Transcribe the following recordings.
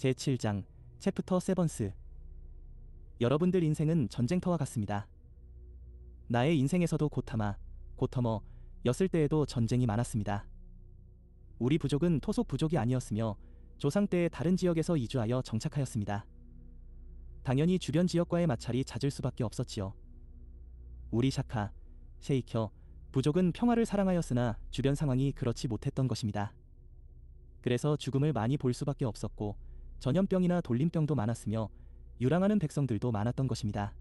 제7장 챕터 세번스. 여러분들 인생은 전쟁터와 같습니다. 나의 인생에서도 고터머 였을 때에도 전쟁이 많았습니다. 우리 부족은 토속 부족이 아니었으며 조상 때의 다른 지역에서 이주하여 정착하였습니다. 당연히 주변 지역과의 마찰이 잦을 수밖에 없었지요. 우리 샤카, 셰이켜 부족은 평화를 사랑하였으나 주변 상황이 그렇지 못했던 것입니다. 그래서 죽음을 많이 볼 수밖에 없었고 전염병이나 돌림병도 많았으며 유랑하는 백성들도 많았던 것입니다.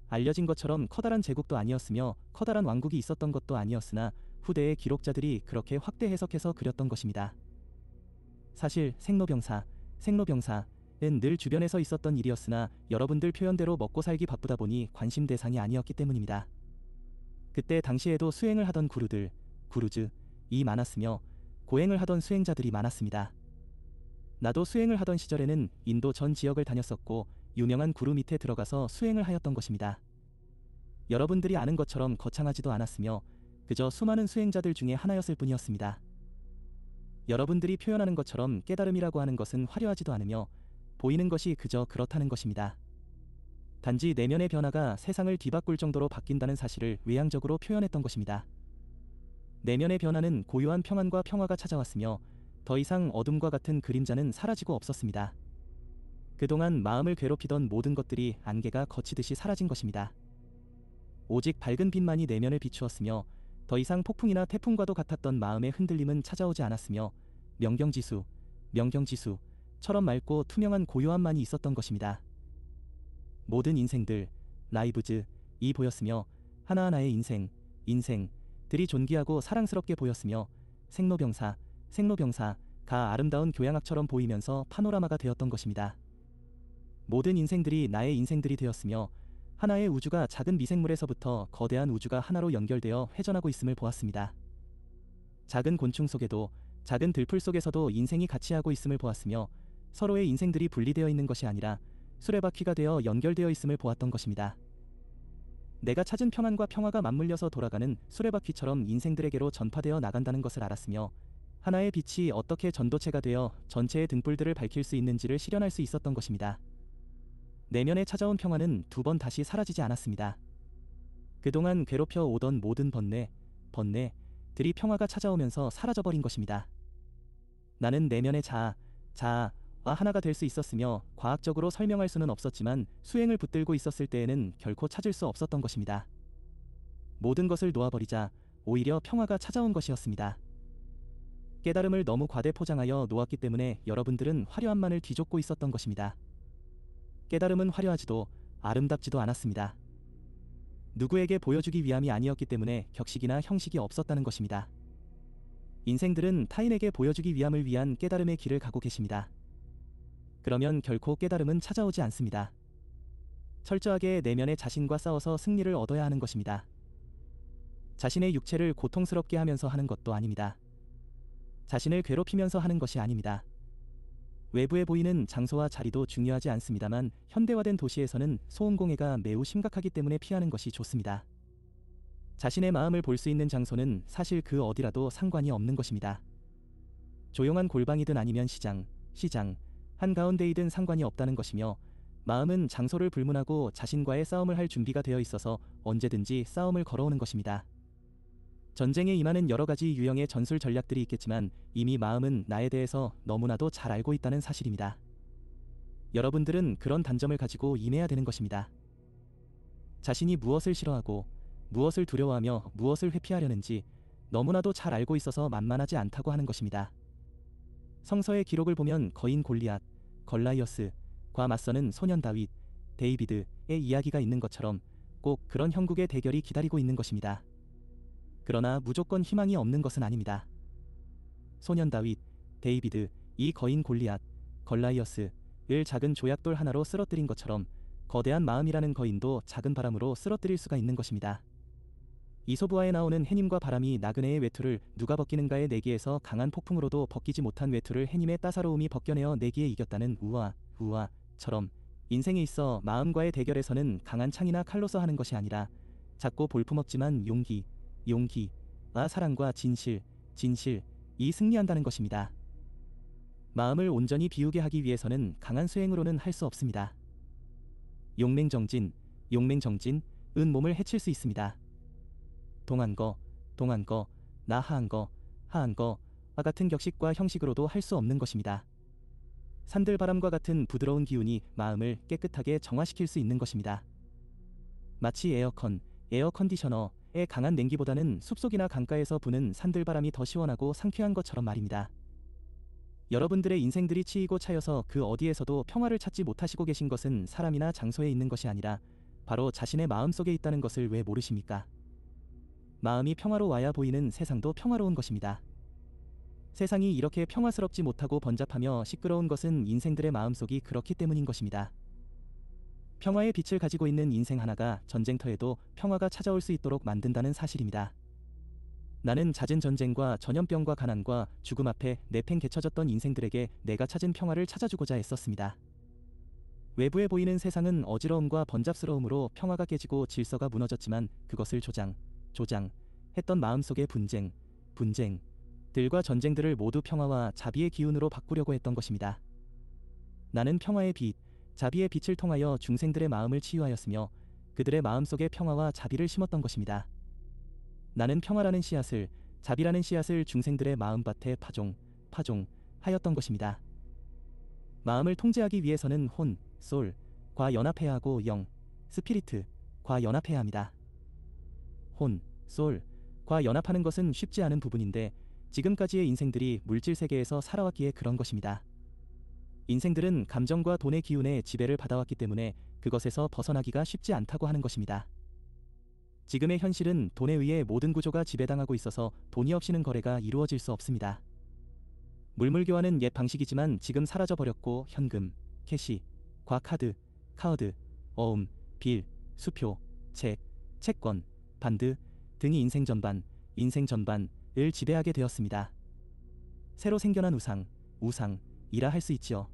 알려진 것처럼 커다란 제국도 아니었으며 커다란 왕국이 있었던 것도 아니었으나 후대의 기록자들이 그렇게 확대 해석해서 그렸던 것입니다. 사실 생로병사는 늘 주변에서 있었던 일이었으나 여러분들 표현대로 먹고 살기 바쁘다 보니 관심 대상이 아니었기 때문입니다. 그때 당시에도 수행을 하던 구루즈이 많았으며 고행을 하던 수행자들이 많았습니다. 나도 수행을 하던 시절에는 인도 전 지역을 다녔었고 유명한 구루 밑에 들어가서 수행을 하였던 것입니다. 여러분들이 아는 것처럼 거창하지도 않았으며 그저 수많은 수행자들 중에 하나였을 뿐이었습니다. 여러분들이 표현하는 것처럼 깨달음이라고 하는 것은 화려하지도 않으며 보이는 것이 그저 그렇다는 것입니다. 단지 내면의 변화가 세상을 뒤바꿀 정도로 바뀐다는 사실을 외향적으로 표현했던 것입니다. 내면의 변화는 고요한 평안과 평화가 찾아왔으며 더 이상 어둠과 같은 그림자는 사라지고 없었습니다. 그동안 마음을 괴롭히던 모든 것들이 안개가 거치듯이 사라진 것입니다. 오직 밝은 빛만이 내면을 비추었으며 더 이상 폭풍이나 태풍과도 같았던 마음의 흔들림은 찾아오지 않았으며 명경지수처럼 맑고 투명한 고요함만이 있었던 것입니다. 모든 인생들, 라이브즈이 보였으며 하나하나의 인생들이 존귀하고 사랑스럽게 보였으며 생로병사가 아름다운 교양학처럼 보이면서 파노라마가 되었던 것입니다. 모든 인생들이 나의 인생들이 되었으며 하나의 우주가 작은 미생물에서부터 거대한 우주가 하나로 연결되어 회전하고 있음을 보았습니다. 작은 곤충 속에도 작은 들풀 속에서도 인생이 같이 하고 있음을 보았으며 서로의 인생들이 분리되어 있는 것이 아니라 수레바퀴가 되어 연결되어 있음을 보았던 것입니다. 내가 찾은 평안과 평화가 맞물려서 돌아가는 수레바퀴처럼 인생들에게로 전파되어 나간다는 것을 알았으며 하나의 빛이 어떻게 전도체가 되어 전체의 등불들을 밝힐 수 있는지를 실현할 수 있었던 것입니다. 내면에 찾아온 평화는 두 번 다시 사라지지 않았습니다. 그동안 괴롭혀 오던 모든 번뇌들이 평화가 찾아오면서 사라져버린 것입니다. 나는 내면의 자아와 하나가 될 수 있었으며 과학적으로 설명할 수는 없었지만 수행을 붙들고 있었을 때에는 결코 찾을 수 없었던 것입니다. 모든 것을 놓아버리자 오히려 평화가 찾아온 것이었습니다. 깨달음을 너무 과대 포장하여 놓았기 때문에 여러분들은 화려함만을 뒤쫓고 있었던 것입니다. 깨달음은 화려하지도 아름답지도 않았습니다. 누구에게 보여주기 위함이 아니었기 때문에 격식이나 형식이 없었다는 것입니다. 인생들은 타인에게 보여주기 위함을 위한 깨달음의 길을 가고 계십니다. 그러면 결코 깨달음은 찾아오지 않습니다. 철저하게 내면의 자신과 싸워서 승리를 얻어야 하는 것입니다. 자신의 육체를 고통스럽게 하면서 하는 것도 아닙니다. 자신을 괴롭히면서 하는 것이 아닙니다. 외부에 보이는 장소와 자리도 중요하지 않습니다만 현대화된 도시에서는 소음공해가 매우 심각하기 때문에 피하는 것이 좋습니다. 자신의 마음을 볼 수 있는 장소는 사실 그 어디라도 상관이 없는 것입니다. 조용한 골방이든 아니면 시장 한가운데이든 상관이 없다는 것이며 마음은 장소를 불문하고 자신과의 싸움을 할 준비가 되어 있어서 언제든지 싸움을 걸어오는 것입니다. 전쟁에 임하는 여러 가지 유형의 전술 전략들이 있겠지만 이미 마음은 나에 대해서 너무나도 잘 알고 있다는 사실입니다. 여러분들은 그런 단점을 가지고 임해야 되는 것입니다. 자신이 무엇을 싫어하고 무엇을 두려워하며 무엇을 회피하려는지 너무나도 잘 알고 있어서 만만하지 않다고 하는 것입니다. 성서의 기록을 보면 거인 골라이어스과 맞서는 소년 데이비드의 이야기가 있는 것처럼 꼭 그런 형국의 대결이 기다리고 있는 것입니다. 그러나 무조건 희망이 없는 것은 아닙니다. 소년 데이비드, 이 거인 골라이어스를 작은 조약돌 하나로 쓰러뜨린 것처럼 거대한 마음이라는 거인도 작은 바람으로 쓰러뜨릴 수가 있는 것입니다. 이솝우화에 나오는 해님과 바람이 나그네의 외투를 누가 벗기는가의 내기에서 강한 폭풍으로도 벗기지 못한 외투를 해님의 따사로움이 벗겨내어 내기에 이겼다는 우화처럼 인생에 있어 마음과의 대결에서는 강한 창이나 칼로서 하는 것이 아니라 작고 볼품없지만 용기와 사랑과 진실이 승리한다는 것입니다. 마음을 온전히 비우게 하기 위해서는 강한 수행으로는 할 수 없습니다. 용맹정진, 용맹정진은 몸을 해칠 수 있습니다. 동한거, 나하한거, 하한거와 같은 격식과 형식으로도 할 수 없는 것입니다. 산들바람과 같은 부드러운 기운이 마음을 깨끗하게 정화시킬 수 있는 것입니다. 마치 에어컨디셔너의 강한 냉기보다는 숲속이나 강가에서 부는 산들바람이 더 시원하고 상쾌한 것처럼 말입니다. 여러분들의 인생들이 치이고 차여서 그 어디에서도 평화를 찾지 못하시고 계신 것은 사람이나 장소에 있는 것이 아니라 바로 자신의 마음속에 있다는 것을 왜 모르십니까? 마음이 평화로워야 보이는 세상도 평화로운 것입니다. 세상이 이렇게 평화스럽지 못하고 번잡하며 시끄러운 것은 인생들의 마음속이 그렇기 때문인 것입니다. 평화의 빛을 가지고 있는 인생 하나가 전쟁터에도 평화가 찾아올 수 있도록 만든다는 사실입니다. 나는 잦은 전쟁과 전염병과 가난과 죽음 앞에 내팽개쳐졌던 인생들에게 내가 찾은 평화를 찾아주고자 애썼습니다. 외부에 보이는 세상은 어지러움과 번잡스러움으로 평화가 깨지고 질서가 무너졌지만 그것을 했던 마음속의 분쟁들과 전쟁들을 모두 평화와 자비의 기운으로 바꾸려고 했던 것입니다. 나는 평화의 빛, 자비의 빛을 통하여 중생들의 마음을 치유하였으며 그들의 마음속에 평화와 자비를 심었던 것입니다. 나는 평화라는 씨앗을, 자비라는 씨앗을 중생들의 마음밭에 파종하였던 것입니다. 마음을 통제하기 위해서는 혼, 솔과 연합해야 하고 영, 스피리트과 연합해야 합니다. 혼, 솔과 연합하는 것은 쉽지 않은 부분인데 지금까지의 인생들이 물질 세계에서 살아왔기에 그런 것입니다. 인생들은 감정과 돈의 기운에 지배를 받아왔기 때문에 그것에서 벗어나기가 쉽지 않다고 하는 것입니다. 지금의 현실은 돈에 의해 모든 구조가 지배당하고 있어서 돈이 없이는 거래가 이루어질 수 없습니다. 물물교환은 옛 방식이지만 지금 사라져버렸고 현금, 캐시과 카드, 어음, 빌, 수표, 채권, 반드 등이 인생 전반을 지배하게 되었습니다. 새로 생겨난 우상이라 할 수 있지요.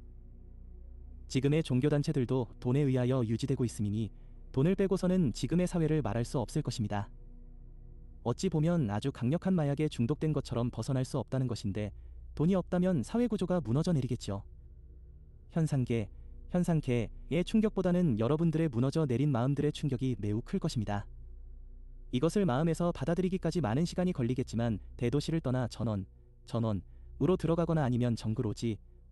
지금의 종교단체들도 돈에 의하여 유지되고 있음이니 돈을 빼고서는 지금의 사회를 말할 수 없을 것입니다. 어찌 보면 아주 강력한 마약에 중독된 것처럼 벗어날 수 없다는 것인데 돈이 없다면 사회 구조가 무너져 내리겠죠. 현상계의 충격보다는 여러분들의 무너져 내린 마음들의 충격이 매우 클 것입니다. 이것을 마음에서 받아들이기까지 많은 시간이 걸리겠지만 대도시를 떠나 전원으로 들어가거나 아니면 정글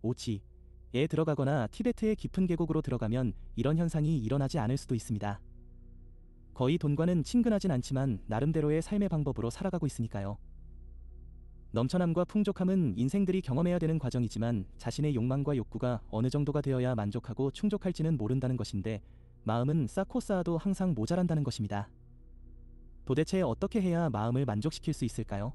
오지에 들어가거나 티베트의 깊은 계곡으로 들어가면 이런 현상이 일어나지 않을 수도 있습니다. 거의 돈과는 친근하진 않지만 나름대로의 삶의 방법으로 살아가고 있으니까요. 넘쳐남과 풍족함은 인생들이 경험해야 되는 과정이지만 자신의 욕망과 욕구가 어느 정도가 되어야 만족하고 충족할지는 모른다는 것인데 마음은 쌓고 쌓아도 항상 모자란다는 것입니다. 도대체 어떻게 해야 마음을 만족시킬 수 있을까요?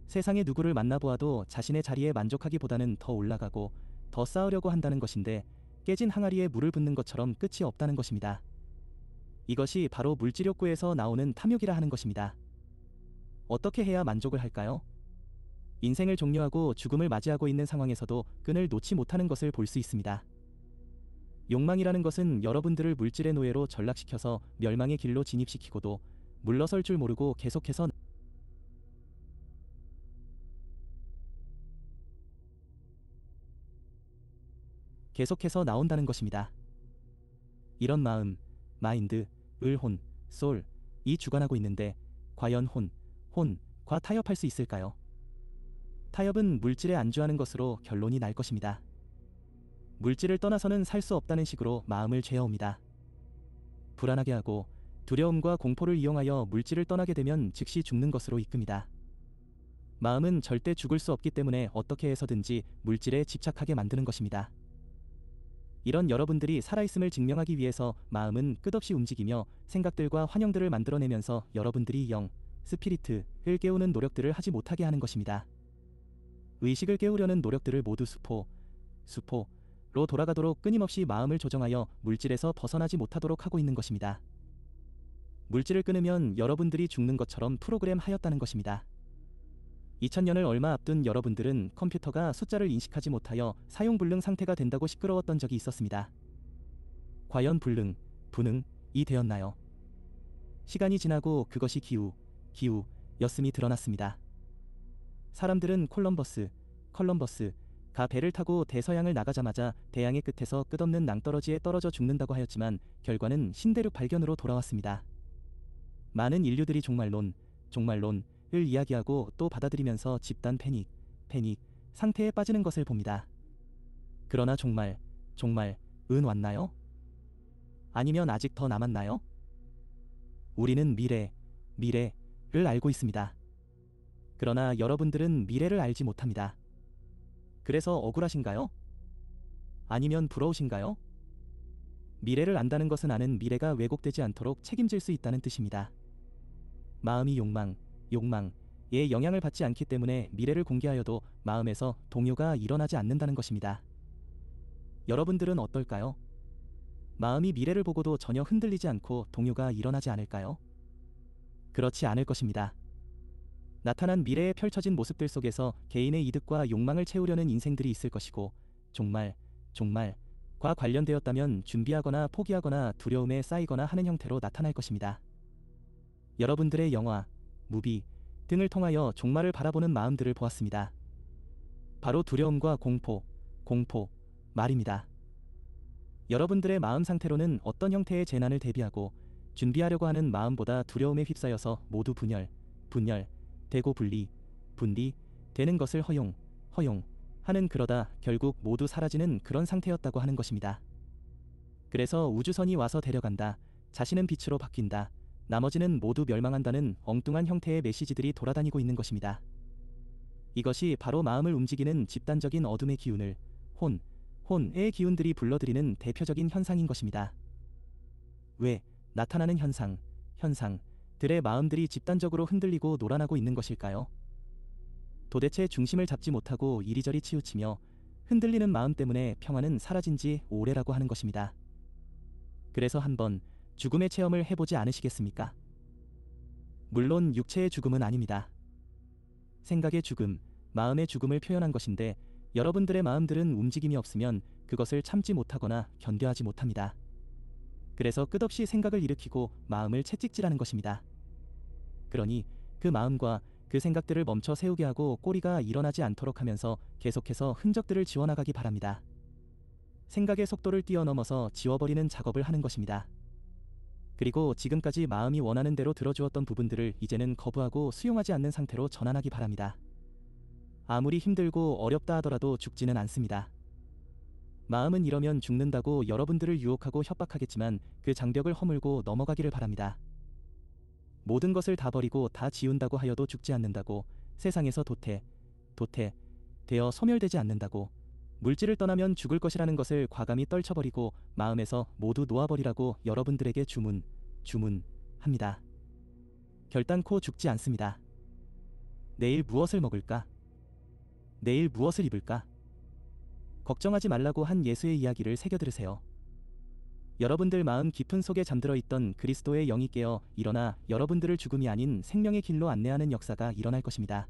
세상의 누구를 만나보아도 자신의 자리에 만족하기보다는 더 올라가고 더 쌓으려고 한다는 것인데 깨진 항아리에 물을 붓는 것처럼 끝이 없다는 것입니다. 이것이 바로 물질욕구에서 나오는 탐욕이라 하는 것입니다. 어떻게 해야 만족을 할까요? 인생을 종료하고 죽음을 맞이하고 있는 상황에서도 끈을 놓지 못하는 것을 볼 수 있습니다. 욕망이라는 것은 여러분들을 물질의 노예로 전락시켜서 멸망의 길로 진입시키고도 물러설 줄 모르고 계속해서 나온다는 것입니다. 이런 마인드을 솔이 주관하고 있는데 과연 혼과 타협할 수 있을까요? 타협은 물질에 안주하는 것으로 결론이 날 것입니다. 물질을 떠나서는 살 수 없다는 식으로 마음을 죄어옵니다. 불안하게 하고 두려움과 공포를 이용하여 물질을 떠나게 되면 즉시 죽는 것으로 이끕니다. 마음은 절대 죽을 수 없기 때문에 어떻게 해서든지 물질에 집착하게 만드는 것입니다. 이런 여러분들이 살아있음을 증명하기 위해서 마음은 끝없이 움직이며 생각들과 환영들을 만들어내면서 여러분들이 영, 스피리트를 깨우는 노력들을 하지 못하게 하는 것입니다. 의식을 깨우려는 노력들을 모두 수포로 돌아가도록 끊임없이 마음을 조정하여 물질에서 벗어나지 못하도록 하고 있는 것입니다. 물질을 끊으면 여러분들이 죽는 것처럼 프로그램 하였다는 것입니다. 2000년을 얼마 앞둔 여러분들은 컴퓨터가 숫자를 인식하지 못하여 사용불능 상태가 된다고 시끄러웠던 적이 있었습니다. 과연 분응이 되었나요? 시간이 지나고 그것이 기우였음이 드러났습니다. 사람들은 컬럼버스가 배를 타고 대서양을 나가자마자 대양의 끝에서 끝없는 낭떠러지에 떨어져 죽는다고 하였지만 결과는 신대륙 발견으로 돌아왔습니다. 많은 인류들이 종말론을 이야기하고 또 받아들이면서 집단 패닉 상태에 빠지는 것을 봅니다. 그러나 종말은 왔나요? 아니면 아직 더 남았나요? 우리는 미래를 알고 있습니다. 그러나 여러분들은 미래를 알지 못합니다. 그래서 억울하신가요? 아니면 부러우신가요? 미래를 안다는 것은 아는 미래가 왜곡되지 않도록 책임질 수 있다는 뜻입니다. 마음이 욕망에 영향을 받지 않기 때문에 미래를 공개하여도 마음에서 동요가 일어나지 않는다는 것입니다. 여러분들은 어떨까요? 마음이 미래를 보고도 전혀 흔들리지 않고 동요가 일어나지 않을까요? 그렇지 않을 것입니다. 나타난 미래에 펼쳐진 모습들 속에서 개인의 이득과 욕망을 채우려는 인생들이 있을 것이고 종말과 관련되었다면 준비하거나 포기하거나 두려움에 쌓이거나 하는 형태로 나타날 것입니다. 여러분들의 영화, 무비 등을 통하여 종말을 바라보는 마음들을 보았습니다. 바로 두려움과 공포 말입니다. 여러분들의 마음 상태로는 어떤 형태의 재난을 대비하고 준비하려고 하는 마음보다 두려움에 휩싸여서 모두 분열되고 분리되는 것을 허용하는, 그러다 결국 모두 사라지는 그런 상태였다고 하는 것입니다. 그래서 우주선이 와서 데려간다, 자신은 빛으로 바뀐다, 나머지는 모두 멸망한다는 엉뚱한 형태의 메시지들이 돌아다니고 있는 것입니다. 이것이 바로 마음을 움직이는 집단적인 어둠의 기운을 혼의 기운들이 불러들이는 대표적인 현상인 것입니다. 왜 나타나는 현상들의 마음들이 집단적으로 흔들리고 놀아나고 있는 것일까요? 도대체 중심을 잡지 못하고 이리저리 치우치며 흔들리는 마음 때문에 평화는 사라진 지 오래라고 하는 것입니다. 그래서 한번 죽음의 체험을 해보지 않으시겠습니까? 물론 육체의 죽음은 아닙니다. 생각의 죽음, 마음의 죽음을 표현한 것인데 여러분들의 마음들은 움직임이 없으면 그것을 참지 못하거나 견뎌하지 못합니다. 그래서 끝없이 생각을 일으키고 마음을 채찍질하는 것입니다. 그러니 그 마음과 그 생각들을 멈춰 세우게 하고 꼬리가 일어나지 않도록 하면서 계속해서 흔적들을 지워나가기 바랍니다. 생각의 속도를 뛰어넘어서 지워버리는 작업을 하는 것입니다. 그리고 지금까지 마음이 원하는 대로 들어주었던 부분들을 이제는 거부하고 수용하지 않는 상태로 전환하기 바랍니다. 아무리 힘들고 어렵다 하더라도 죽지는 않습니다. 마음은 이러면 죽는다고 여러분들을 유혹하고 협박하겠지만 그 장벽을 허물고 넘어가기를 바랍니다. 모든 것을 다 버리고 다 지운다고 하여도 죽지 않는다고, 세상에서 도태되어 소멸되지 않는다고, 물질을 떠나면 죽을 것이라는 것을 과감히 떨쳐버리고 마음에서 모두 놓아버리라고 여러분들에게 주문합니다. 결단코 죽지 않습니다. 내일 무엇을 먹을까? 내일 무엇을 입을까? 걱정하지 말라고 한 예수의 이야기를 새겨 들으세요. 여러분들 마음 깊은 속에 잠들어 있던 그리스도의 영이 깨어 일어나 여러분들을 죽음이 아닌 생명의 길로 안내하는 역사가 일어날 것입니다.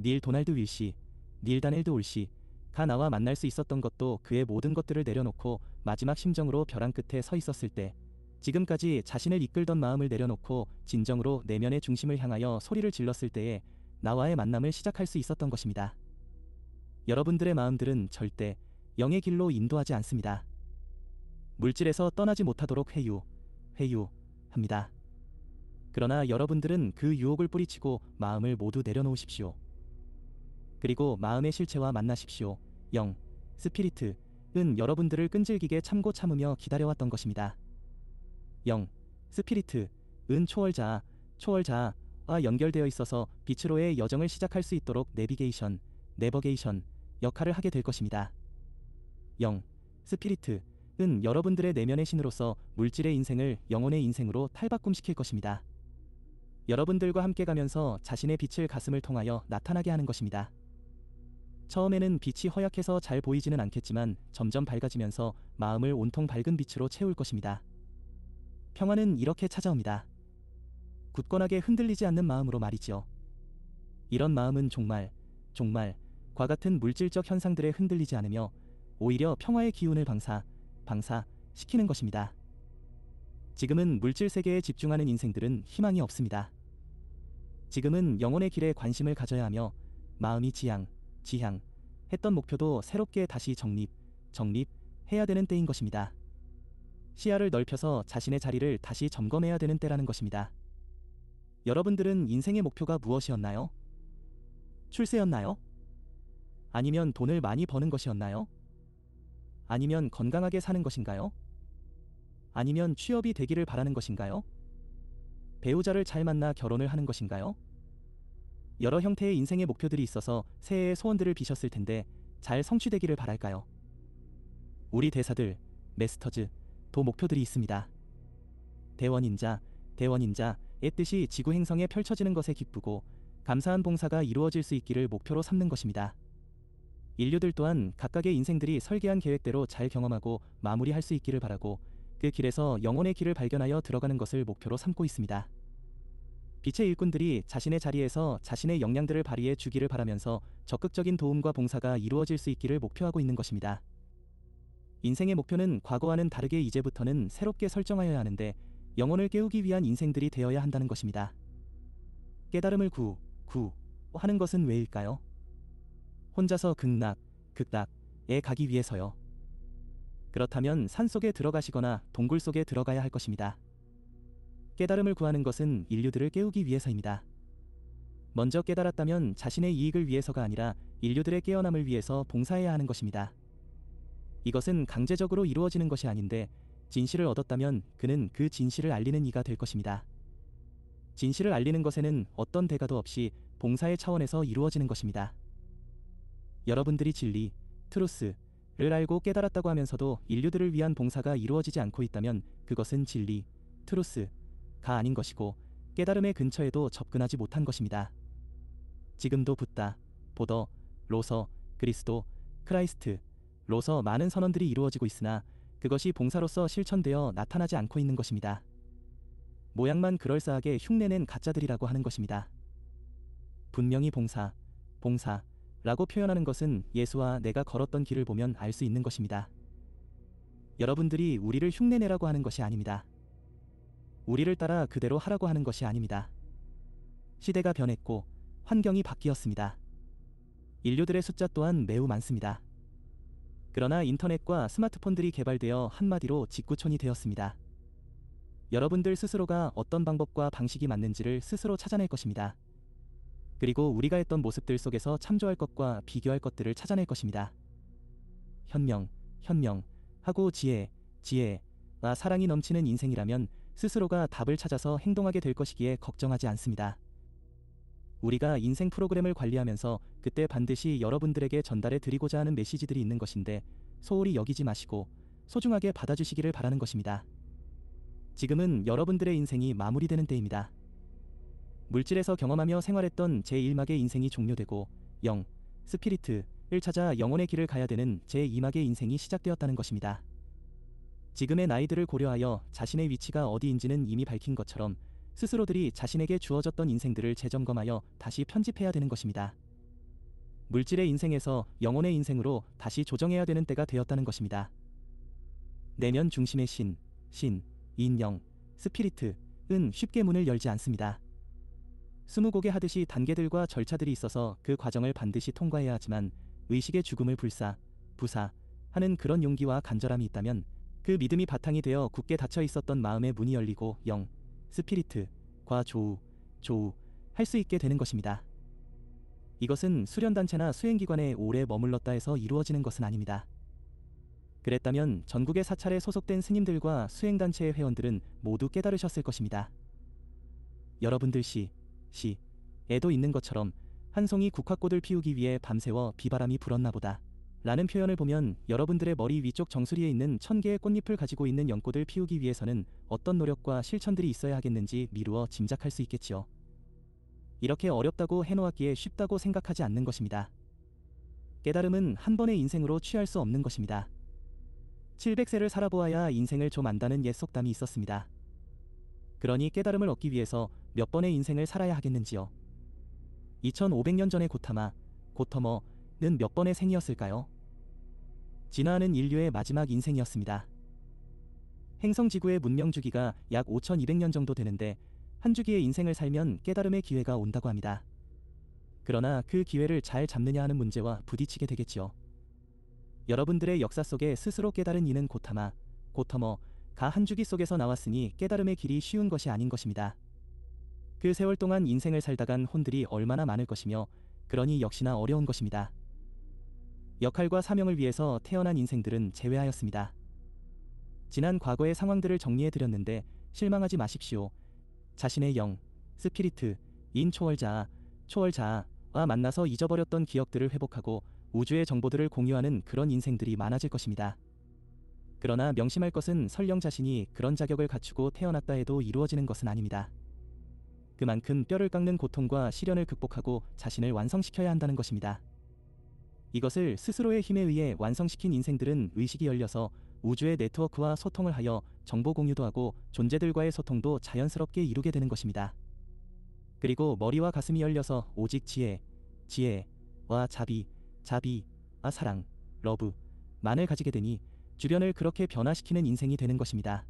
닐 도날드 윌시, 닐 다넬드 올시가 나와 만날 수 있었던 것도 그의 모든 것들을 내려놓고 마지막 심정으로 벼랑 끝에 서 있었을 때, 지금까지 자신을 이끌던 마음을 내려놓고 진정으로 내면의 중심을 향하여 소리를 질렀을 때에 나와의 만남을 시작할 수 있었던 것입니다. 여러분들의 마음들은 절대 영의 길로 인도하지 않습니다. 물질에서 떠나지 못하도록 회유합니다. 그러나 여러분들은 그 유혹을 뿌리치고 마음을 모두 내려놓으십시오. 그리고 마음의 실체와 만나십시오. 영, 스피리트은 여러분들을 끈질기게 참고 참으며 기다려왔던 것입니다. 영, 스피리트은 초월자와 연결되어 있어서 빛으로의 여정을 시작할 수 있도록 내비게이션 역할을 하게 될 것입니다. 영, 스피리트은 여러분들의 내면의 신으로서 물질의 인생을 영혼의 인생으로 탈바꿈시킬 것입니다. 여러분들과 함께 가면서 자신의 빛을 가슴을 통하여 나타나게 하는 것입니다. 처음에는 빛이 허약해서 잘 보이지는 않겠지만 점점 밝아지면서 마음을 온통 밝은 빛으로 채울 것입니다. 평화는 이렇게 찾아옵니다. 굳건하게 흔들리지 않는 마음으로 말이죠. 이런 마음은 종말과 같은 물질적 현상들에 흔들리지 않으며 오히려 평화의 기운을 방사시키는 것입니다. 지금은 물질 세계에 집중하는 인생들은 희망이 없습니다. 지금은 영혼의 길에 관심을 가져야 하며 마음이 지향해야 했던 목표도 새롭게 다시 정립해야 되는 때인 것입니다. 시야를 넓혀서 자신의 자리를 다시 점검해야 되는 때라는 것입니다. 여러분들은 인생의 목표가 무엇이었나요? 출세였나요? 아니면 돈을 많이 버는 것이었나요? 아니면 건강하게 사는 것인가요? 아니면 취업이 되기를 바라는 것인가요? 배우자를 잘 만나 결혼을 하는 것인가요? 여러 형태의 인생의 목표들이 있어서 새해의 소원들을 비셨을 텐데 잘 성취되기를 바랄까요? 우리 대사들, 메스터즈, 도 목표들이 있습니다. 대원인자의 뜻이 지구 행성에 펼쳐지는 것에 기쁘고 감사한 봉사가 이루어질 수 있기를 목표로 삼는 것입니다. 인류들 또한 각각의 인생들이 설계한 계획대로 잘 경험하고 마무리할 수 있기를 바라고 그 길에서 영혼의 길을 발견하여 들어가는 것을 목표로 삼고 있습니다. 빛의 일꾼들이 자신의 자리에서 자신의 역량들을 발휘해 주기를 바라면서 적극적인 도움과 봉사가 이루어질 수 있기를 목표하고 있는 것입니다. 인생의 목표는 과거와는 다르게 이제부터는 새롭게 설정하여야 하는데 영혼을 깨우기 위한 인생들이 되어야 한다는 것입니다. 깨달음을 하는 것은 왜일까요? 혼자서 극락에 가기 위해서요. 그렇다면 산속에 들어가시거나 동굴 속에 들어가야 할 것입니다. 깨달음을 구하는 것은 인류들을 깨우기 위해서입니다. 먼저 깨달았다면 자신의 이익을 위해서가 아니라 인류들의 깨어남을 위해서 봉사해야 하는 것입니다. 이것은 강제적으로 이루어지는 것이 아닌데 진실을 얻었다면 그는 그 진실을 알리는 이가 될 것입니다. 진실을 알리는 것에는 어떤 대가도 없이 봉사의 차원에서 이루어지는 것입니다. 여러분들이 진리, 트루스를 알고 깨달았다고 하면서도 인류들을 위한 봉사가 이루어지지 않고 있다면 그것은 진리, 트루스가 아닌 것이고 깨달음의 근처에도 접근하지 못한 것입니다. 지금도 붓다, 보더, 로서, 그리스도, 크라이스트로서 많은 선언들이 이루어지고 있으나 그것이 봉사로서 실천되어 나타나지 않고 있는 것입니다. 모양만 그럴싸하게 흉내낸 가짜들이라고 하는 것입니다. 분명히 봉사라고 표현하는 것은 예수와 내가 걸었던 길을 보면 알 수 있는 것입니다. 여러분들이 우리를 흉내내라고 하는 것이 아닙니다. 우리를 따라 그대로 하라고 하는 것이 아닙니다. 시대가 변했고 환경이 바뀌었습니다. 인류들의 숫자 또한 매우 많습니다. 그러나 인터넷과 스마트폰들이 개발되어 한마디로 직구촌이 되었습니다. 여러분들 스스로가 어떤 방법과 방식이 맞는지를 스스로 찾아낼 것입니다. 그리고 우리가 했던 모습들 속에서 참조할 것과 비교할 것들을 찾아낼 것입니다. 현명하고 지혜와 사랑이 넘치는 인생이라면 스스로가 답을 찾아서 행동하게 될 것이기에 걱정하지 않습니다. 우리가 인생 프로그램을 관리하면서 그때 반드시 여러분들에게 전달해 드리고자 하는 메시지들이 있는 것인데 소홀히 여기지 마시고 소중하게 받아주시기를 바라는 것입니다. 지금은 여러분들의 인생이 마무리되는 때입니다. 물질에서 경험하며 생활했던 제1막의 인생이 종료되고 스피리트를 찾아 영혼의 길을 가야 되는 제2막의 인생이 시작되었다는 것입니다. 지금의 나이들을 고려하여 자신의 위치가 어디인지는 이미 밝힌 것처럼 스스로들이 자신에게 주어졌던 인생들을 재점검하여 다시 편집해야 되는 것입니다. 물질의 인생에서 영혼의 인생으로 다시 조정해야 되는 때가 되었다는 것입니다. 내면 중심의 인영, 스피리트은 쉽게 문을 열지 않습니다. 스무고개 하듯이 단계들과 절차들이 있어서 그 과정을 반드시 통과해야 하지만 의식의 죽음을 부사하는 그런 용기와 간절함이 있다면 그 믿음이 바탕이 되어 굳게 닫혀 있었던 마음의 문이 열리고 스피리트과 조우할 수 있게 되는 것입니다. 이것은 수련단체나 수행기관에 오래 머물렀다 해서 이루어지는 것은 아닙니다. 그랬다면 전국의 사찰에 소속된 스님들과 수행단체의 회원들은 모두 깨달으셨을 것입니다. 여러분들 시에도 있는 것처럼 한 송이 국화꽃을 피우기 위해 밤새워 비바람이 불었나 보다 라는 표현을 보면 여러분들의 머리 위쪽 정수리에 있는 1000개의 꽃잎을 가지고 있는 연꽃을 피우기 위해서는 어떤 노력과 실천들이 있어야 하겠는지 미루어 짐작할 수 있겠지요. 이렇게 어렵다고 해놓았기에 쉽다고 생각하지 않는 것입니다. 깨달음은 한 번의 인생으로 취할 수 없는 것입니다. 700세를 살아보아야 인생을 좀 안다는 옛 속담이 있었습니다. 그러니 깨달음을 얻기 위해서 몇 번의 인생을 살아야 하겠는지요. 2500년 전의 고터머는 몇 번의 생이었을까요? 진화하는 인류의 마지막 인생이었습니다. 행성지구의 문명 주기가 약 5200년 정도 되는데 한 주기의 인생을 살면 깨달음의 기회가 온다고 합니다. 그러나 그 기회를 잘 잡느냐 하는 문제와 부딪히게 되겠지요. 여러분들의 역사 속에 스스로 깨달은 이는 고타마, 고터머, 가 한 주기 속에서 나왔으니 깨달음의 길이 쉬운 것이 아닌 것입니다. 그 세월 동안 인생을 살다간 혼들이 얼마나 많을 것이며 그러니 역시나 어려운 것입니다. 역할과 사명을 위해서 태어난 인생들은 제외하였습니다. 지난 과거의 상황들을 정리해 드렸는데 실망하지 마십시오. 자신의 영, 스피리트, 인 초월자와 만나서 잊어버렸던 기억들을 회복하고 우주의 정보들을 공유하는 그런 인생들이 많아질 것입니다. 그러나 명심할 것은 설령 자신이 그런 자격을 갖추고 태어났다 해도 이루어지는 것은 아닙니다. 그만큼 뼈를 깎는 고통과 시련을 극복하고 자신을 완성시켜야 한다는 것입니다. 이것을 스스로의 힘에 의해 완성시킨 인생들은 의식이 열려서 우주의 네트워크와 소통을 하여 정보 공유도 하고 존재들과의 소통도 자연스럽게 이루게 되는 것입니다. 그리고 머리와 가슴이 열려서 오직 지혜와 사랑, 러브만을 가지게 되니 주변을 그렇게 변화시키는 인생이 되는 것입니다.